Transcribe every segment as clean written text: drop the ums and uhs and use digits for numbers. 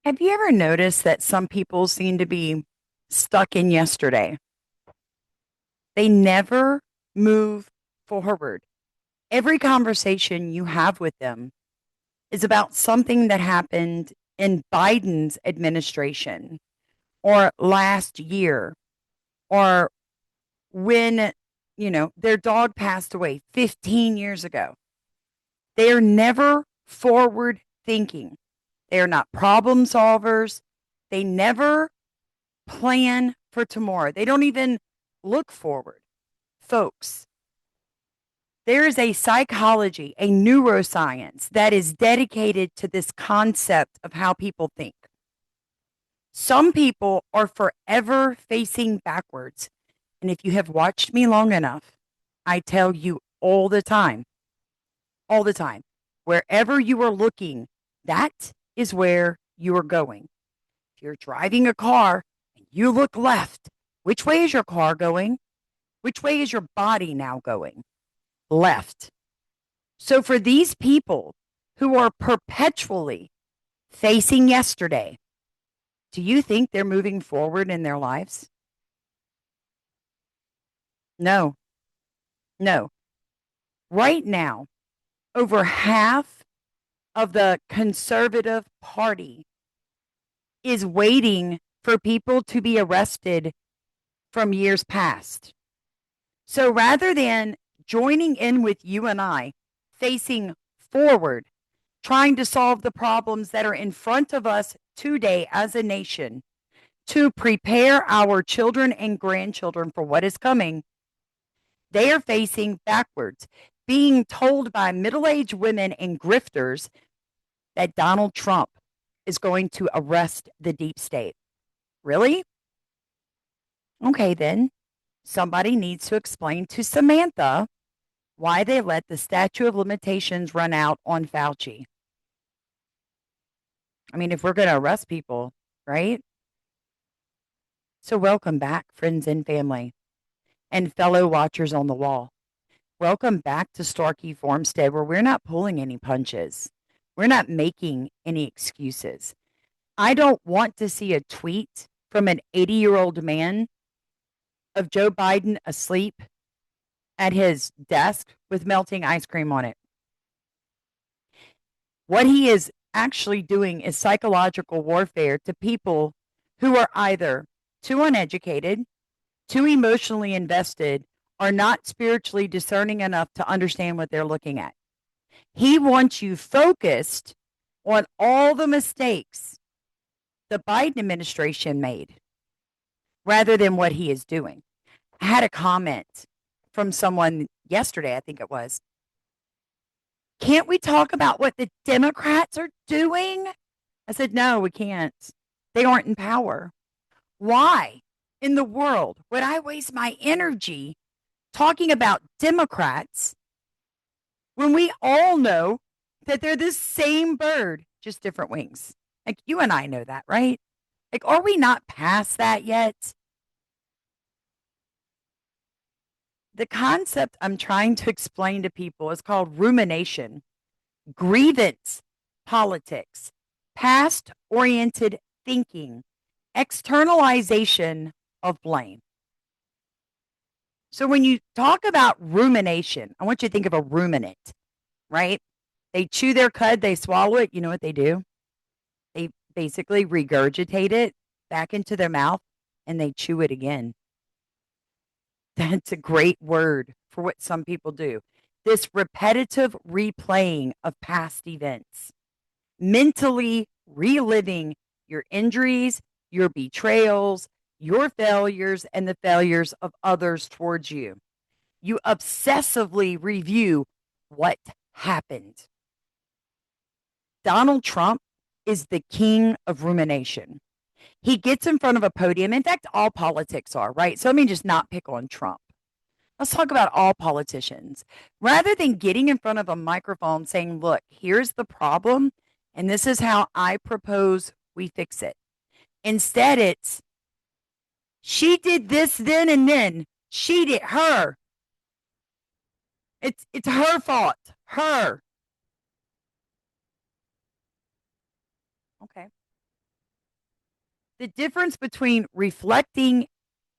Have you ever noticed that some people seem to be stuck in yesterday? They never move forward. Every conversation you have with them is about something that happened in Biden's administration or last year or when, their dog passed away 15 years ago. They are never forward thinking. They are not problem solvers. They never plan for tomorrow. They don't even look forward. Folks, there is a psychology, a neuroscience that is dedicated to this concept of how people think. Some people are forever facing backwards. And if you have watched me long enough, I tell you all the time, wherever you are looking, that is where you are going. If you're driving a car and you look left, which way is your car going? Which way is your body now going? Left. So for these people who are perpetually facing yesterday, do you think they're moving forward in their lives? No, no. Right now, over half of the conservative party is waiting for people to be arrested from years past. So rather than joining in with you and I, facing forward, trying to solve the problems that are in front of us today as a nation, to prepare our children and grandchildren for what is coming, they are facing backwards, being told by middle aged women and grifters that Donald Trump is going to arrest the deep state. Really? Okay, then somebody needs to explain to Samantha why they let the statute of limitations run out on Fauci. I mean, if we're going to arrest people, right? So, welcome back, friends and family, and fellow watchers on the wall. Welcome back to Starkey Farmstead, where we're not pulling any punches. We're not making any excuses. I don't want to see a tweet from an 80-year-old man of Joe Biden asleep at his desk with melting ice cream on it. What he is actually doing is psychological warfare to people who are either too uneducated, too emotionally invested, or not spiritually discerning enough to understand what they're looking at. He wants you focused on all the mistakes the Biden administration made rather than what he is doing. I had a comment from someone yesterday, I think it was. Can't we talk about what the Democrats are doing? I said, no, we can't. They aren't in power. Why in the world would I waste my energy talking about Democrats when we all know that they're the same bird, just different wings? Like you and I know that, right? Like, are we not past that yet? The concept I'm trying to explain to people is called rumination, grievance politics, past oriented thinking, externalization of blame. So when you talk about rumination, I want you to think of a ruminant, right? They chew their cud, they swallow it. You know what they do? They basically regurgitate it back into their mouth and they chew it again. That's a great word for what some people do. This repetitive replaying of past events, mentally reliving your injuries, your betrayals, your failures, and the failures of others towards you. You obsessively review what happened. Donald Trump is the king of rumination. He gets in front of a podium. In fact, all politics are, right? So let me just not pick on Trump. Let's talk about all politicians. Rather than getting in front of a microphone saying, look, here's the problem, and this is how I propose we fix it. Instead, it's, she did this then and then. She did her. It's her fault. Her. Okay. The difference between reflecting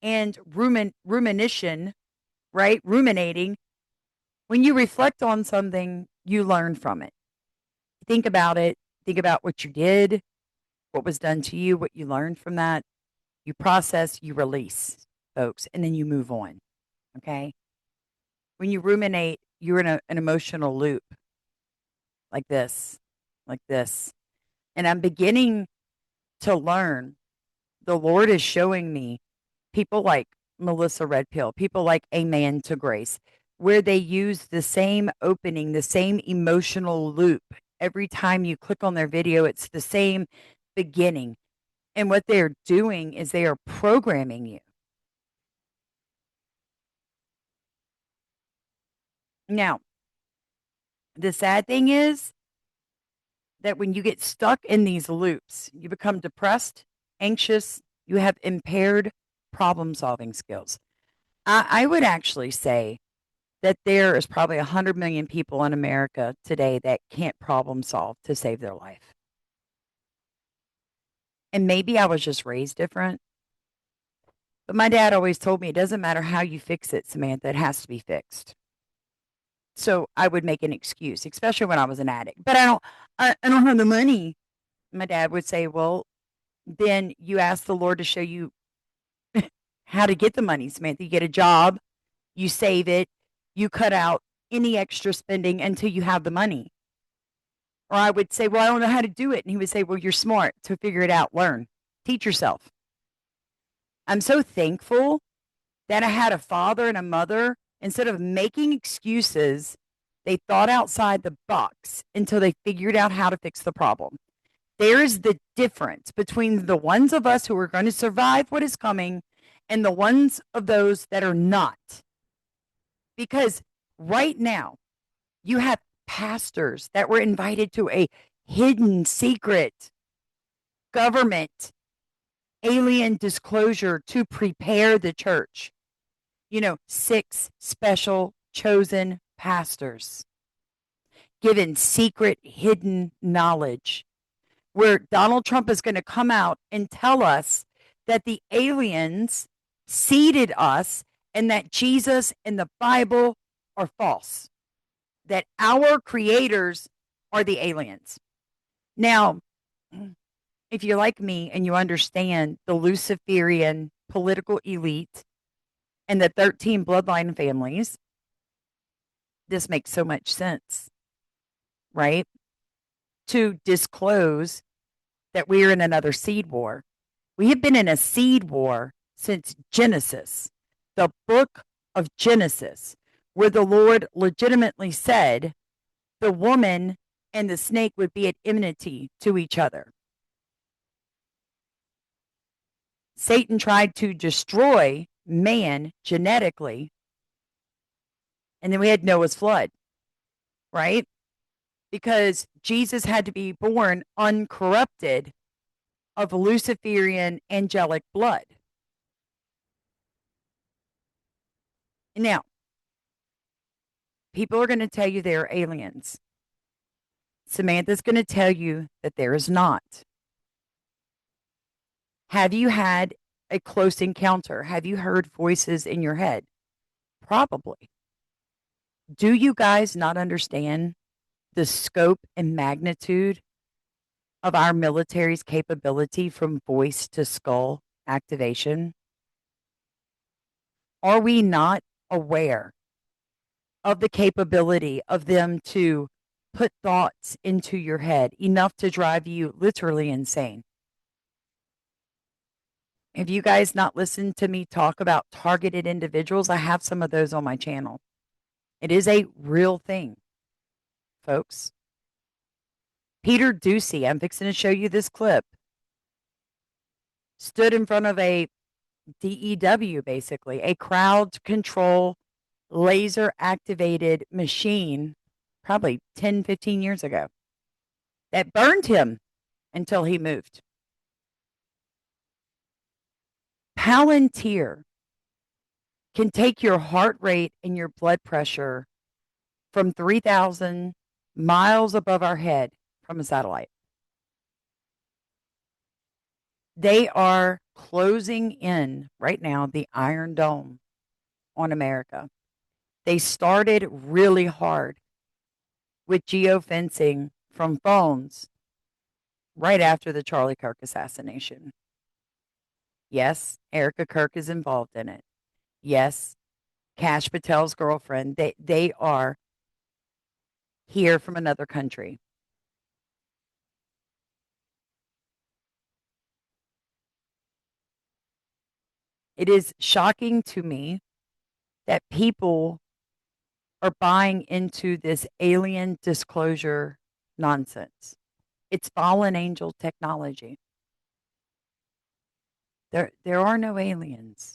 and rumination, right? Ruminating. When you reflect on something, you learn from it. Think about it. Think about what you did, what was done to you, what you learned from that. You process, you release, folks, and then you move on. Okay. When you ruminate, you're in an emotional loop like this, like this. And I'm beginning to learn. The Lord is showing me people like Melissa Redpill, people like Amen to Grace, where they use the same opening, the same emotional loop. Every time you click on their video, it's the same beginning. And what they're doing is they are programming you. Now, the sad thing is that when you get stuck in these loops, you become depressed, anxious, you have impaired problem solving skills. I would actually say that there is probably 100 million people in America today that can't problem solve to save their life. And maybe I was just raised different, but my dad always told me it doesn't matter how you fix it, Samantha, it has to be fixed. So I would make an excuse, especially when I was an addict. But I don't have the money. My dad would say, well, then you ask the Lord to show you how to get the money, Samantha. You get a job, you save it, you cut out any extra spending until you have the money. Or I would say, well, I don't know how to do it. And he would say, well, you're smart to figure it out. Learn, teach yourself. I'm so thankful that I had a father and a mother. Instead of making excuses, they thought outside the box until they figured out how to fix the problem. There's the difference between the ones of us who are going to survive what is coming and the ones of those that are not. Because right now, you have pastors that were invited to a hidden secret government alien disclosure to prepare the church. 6 special chosen pastors given secret hidden knowledge where Donald Trump is going to come out and tell us that the aliens seeded us and that Jesus and the Bible are false, that our creators are the aliens. Now, if you're like me and you understand the Luciferian political elite and the 13 bloodline families, this makes so much sense, right? To disclose that we're in another seed war. We have been in a seed war since Genesis, the book of Genesis, where the Lord legitimately said the woman and the snake would be at enmity to each other. Satan tried to destroy man genetically, and then we had Noah's flood, right? Because Jesus had to be born uncorrupted of Luciferian angelic blood. Now, people are going to tell you they're aliens. Samantha's going to tell you that there is not. Have you had a close encounter? Have you heard voices in your head? Probably. Do you guys not understand the scope and magnitude of our military's capability from voice to skull activation? Are we not aware of the capability of them to put thoughts into your head enough to drive you literally insane? Have you guys not listened to me talk about targeted individuals? I have some of those on my channel. It is a real thing, folks. Peter Ducey, I'm fixing to show you this clip, stood in front of a DEW, basically, a crowd control laser activated machine, probably 10, 15 years ago, that burned him until he moved. Palantir can take your heart rate and your blood pressure from 3,000 miles above our head from a satellite. They are closing in right now the Iron Dome on America. They started really hard with geofencing from phones right after the Charlie Kirk assassination. Yes, Erica Kirk is involved in it. Yes, Cash Patel's girlfriend. They are here from another country. It is shocking to me that people are buying into this alien disclosure nonsense. It's fallen angel technology. There are no aliens.